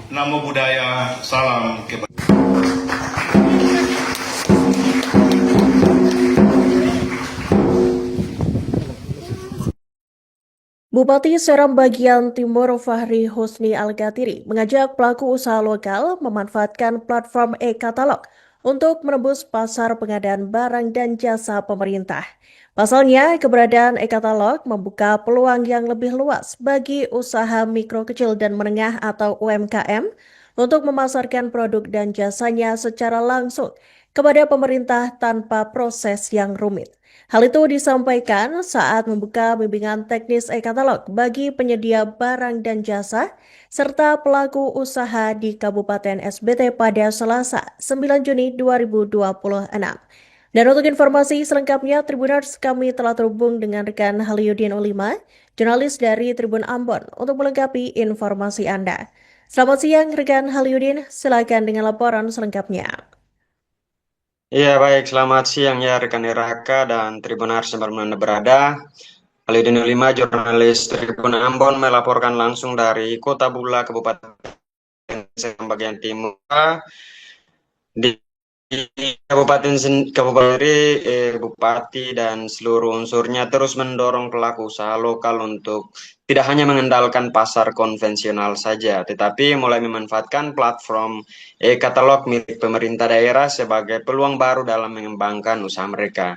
Namo Buddhaya, salam kebajikan. Bupati Seram Bagian Timur Fahri Husni Al-Gatiri mengajak pelaku usaha lokal memanfaatkan platform e-katalog untuk menembus pasar pengadaan barang dan jasa pemerintah. Pasalnya, keberadaan e-katalog membuka peluang yang lebih luas bagi usaha mikro kecil dan menengah atau UMKM untuk memasarkan produk dan jasanya secara langsung kepada pemerintah tanpa proses yang rumit. Hal itu disampaikan saat membuka bimbingan teknis e-katalog bagi penyedia barang dan jasa serta pelaku usaha di Kabupaten SBT pada Selasa, 9 Juni 2026. Dan untuk informasi selengkapnya, Tribuners, kami telah terhubung dengan rekan Haliudin Ulima, jurnalis dari Tribun Ambon, untuk melengkapi informasi Anda. Selamat siang, rekan Haliudin. Silakan dengan laporan selengkapnya. Iya baik, selamat siang ya rekan Raka dan Tribunars yang mana berada. Alidin 5, jurnalis Tribun Ambon melaporkan langsung dari Kota Bula, Kabupaten Seram Bagian Timur. Di Kabupaten ini, Bupati dan seluruh unsurnya terus mendorong pelaku usaha lokal untuk tidak hanya mengandalkan pasar konvensional saja, tetapi mulai memanfaatkan platform e-katalog milik pemerintah daerah sebagai peluang baru dalam mengembangkan usaha mereka.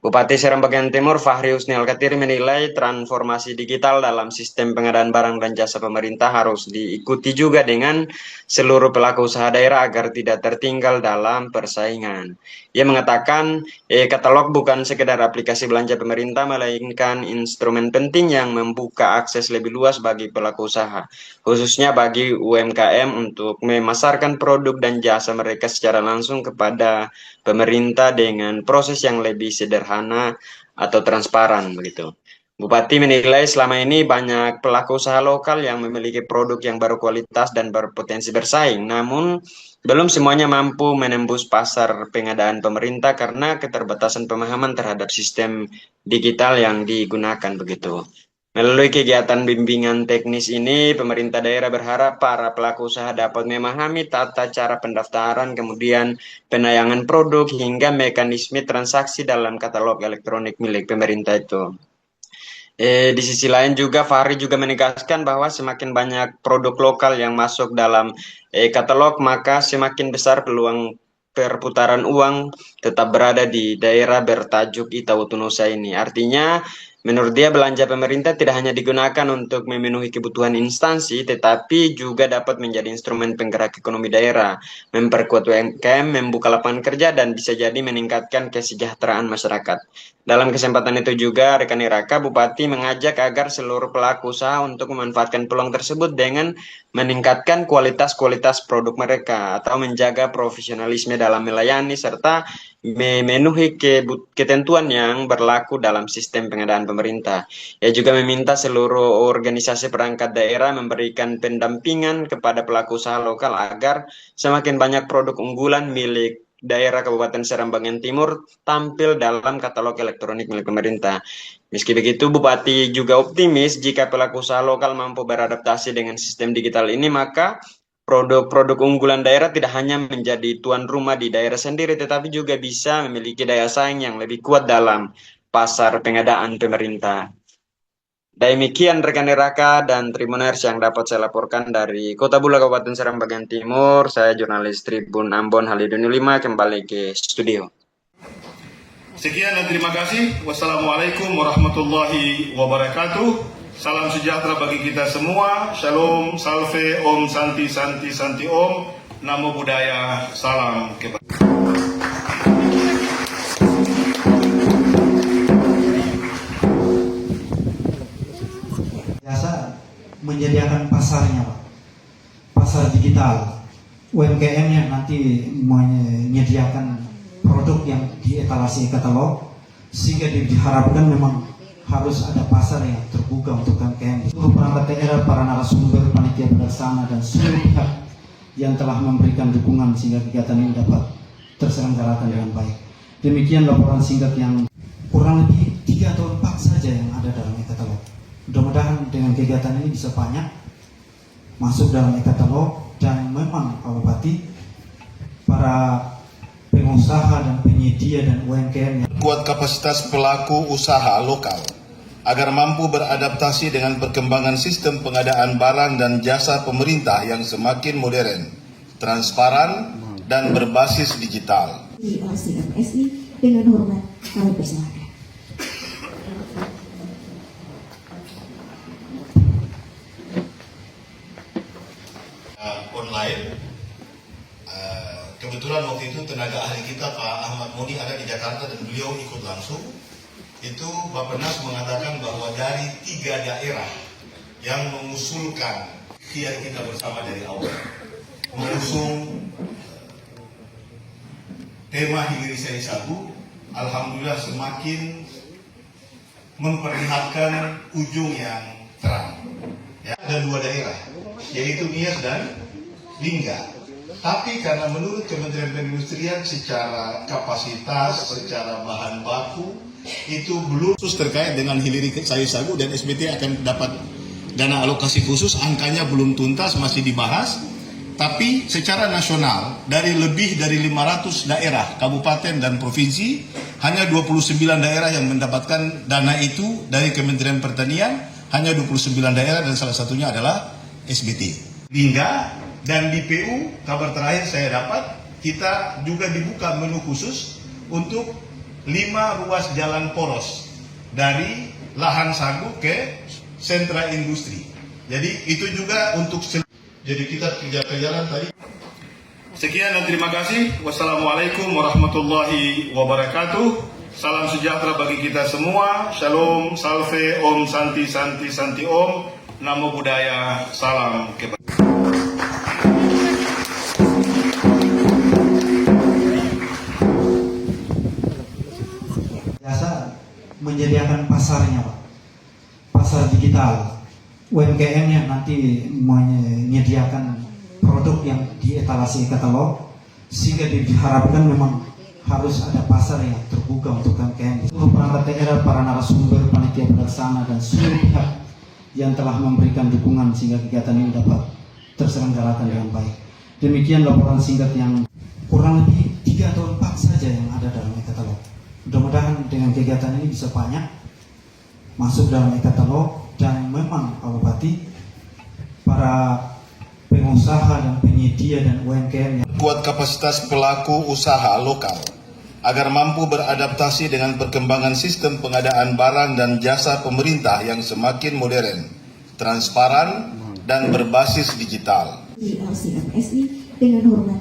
Bupati Seram Bagian Timur Fahri Husni Al-Gatiri menilai transformasi digital dalam sistem pengadaan barang dan jasa pemerintah harus diikuti juga dengan seluruh pelaku usaha daerah agar tidak tertinggal dalam persaingan. Ia mengatakan, katalog bukan sekedar aplikasi belanja pemerintah, melainkan instrumen penting yang membuka akses lebih luas bagi pelaku usaha, khususnya bagi UMKM untuk memasarkan produk dan jasa mereka secara langsung kepada pemerintah dengan proses yang lebih sederhana atau transparan begitu. Bupati menilai selama ini banyak pelaku usaha lokal yang memiliki produk yang berkualitas dan berpotensi bersaing, namun belum semuanya mampu menembus pasar pengadaan pemerintah karena keterbatasan pemahaman terhadap sistem digital yang digunakan begitu. Melalui kegiatan bimbingan teknis ini, pemerintah daerah berharap para pelaku usaha dapat memahami tata cara pendaftaran, kemudian penayangan produk, hingga mekanisme transaksi dalam katalog elektronik milik pemerintah itu. Di sisi lain juga Fahri juga menegaskan bahwa semakin banyak produk lokal yang masuk dalam katalog, maka semakin besar peluang perputaran uang tetap berada di daerah bertajuk Itawotunusa ini. Artinya, menurut dia belanja pemerintah tidak hanya digunakan untuk memenuhi kebutuhan instansi, tetapi juga dapat menjadi instrumen penggerak ekonomi daerah, memperkuat UMKM, membuka lapangan kerja, dan bisa jadi meningkatkan kesejahteraan masyarakat. Dalam kesempatan itu juga, rekan Iraka, Bupati mengajak agar seluruh pelaku usaha untuk memanfaatkan peluang tersebut dengan meningkatkan kualitas produk mereka atau menjaga profesionalisme dalam melayani serta memenuhi ketentuan yang berlaku dalam sistem pengadaan pemerintah. Ia juga meminta seluruh organisasi perangkat daerah memberikan pendampingan kepada pelaku usaha lokal agar semakin banyak produk unggulan milik daerah Kabupaten Seram Bagian Timur tampil dalam katalog elektronik milik pemerintah. Meski begitu, Bupati juga optimis jika pelaku usaha lokal mampu beradaptasi dengan sistem digital ini, maka produk-produk unggulan daerah tidak hanya menjadi tuan rumah di daerah sendiri, tetapi juga bisa memiliki daya saing yang lebih kuat dalam pasar pengadaan pemerintah. Demikian rekan Raka dan Tribuners yang dapat saya laporkan dari Kota Bula, Kabupaten Seram Bagian Timur. Saya jurnalis Tribun Ambon Halidun 5 kembali ke studio. Sekian dan terima kasih. Wassalamualaikum warahmatullahi wabarakatuh. Salam sejahtera bagi kita semua. Shalom, salve, om, santi, santi, santi, om. Namo Buddhaya, salam kebajikan. Menyediakan pasarnya, Pak. Pasar digital. UMKM-nya nanti menyediakan produk yang di etalase katalog, sehingga diharapkan memang harus ada pasar yang terbuka untuk UMKM. Seluruh perangkat daerah, para narasumber, panitia pelaksana, dan seluruh pihak yang telah memberikan dukungan sehingga kegiatan ini dapat terselenggarakan dengan baik. Demikian laporan singkat yang kurang lebih 3 atau 4 saja yang ada dalam e-katalog. Mudah-mudahan dengan kegiatan ini bisa banyak masuk dalam e-katalog dan para pengusaha dan penyedia dan UMKM yang Kuat kapasitas pelaku usaha lokal agar mampu beradaptasi dengan perkembangan sistem pengadaan barang dan jasa pemerintah yang semakin modern, transparan, dan berbasis digital. Di LCMSI dengan hormat kami persilakan. Online. Kebetulan waktu itu tenaga ahli kita Pak Ahmad Moni ada di Jakarta dan beliau ikut langsung. Itu Bappenas mengatakan bahwa dari 3 daerah yang mengusulkan ikhtiar kita bersama dari awal mengusung tema hilirisasi sagu, alhamdulillah semakin memperlihatkan ujung yang terang. Ya, ada 2 daerah, yaitu Nias dan Lingga. Tapi karena menurut Kementerian Perindustrian secara kapasitas, secara bahan baku itu belum khusus terkait dengan hilirisasi sagu dan SBT akan dapat dana alokasi khusus, angkanya belum tuntas, masih dibahas. Tapi secara nasional dari lebih dari 500 daerah, kabupaten dan provinsi, hanya 29 daerah yang mendapatkan dana itu dari Kementerian Pertanian, hanya 29 daerah dan salah satunya adalah SBT. Lingga dan di PU, kabar terakhir saya dapat, kita juga dibuka menu khusus untuk 5 ruas jalan poros dari lahan sagu ke sentra industri. Jadi itu juga untuk jadi kita kerja-kerjaan tadi. Sekian dan terima kasih. Wassalamualaikum warahmatullahi wabarakatuh. Salam sejahtera bagi kita semua. Shalom, salve, om, santi, santi, santi, om. Namo Buddhaya, salam kebajikan. menyediakan pasarnya, Pak. Pasar digital. UMKM-nya nanti menyediakan produk yang di etalase katalog, sehingga diharapkan memang harus ada pasar yang terbuka untuk UMKM. Seluruh perangkat daerah, para narasumber, panitia pelaksana, dan seluruh pihak yang telah memberikan dukungan sehingga kegiatan ini dapat terselenggarakan dengan baik. Demikian laporan singkat yang kurang lebih 3 atau 4 saja yang ada dalam e-katalog. Mudah-mudahan dengan kegiatan ini bisa banyak masuk dalam e-katalog, dan memang Pak Bupati, para pengusaha dan penyedia dan UMKM yang kuat kapasitas pelaku usaha lokal agar mampu beradaptasi dengan perkembangan sistem pengadaan barang dan jasa pemerintah yang semakin modern, transparan, dan berbasis digital. Di LCMSI dengan hormat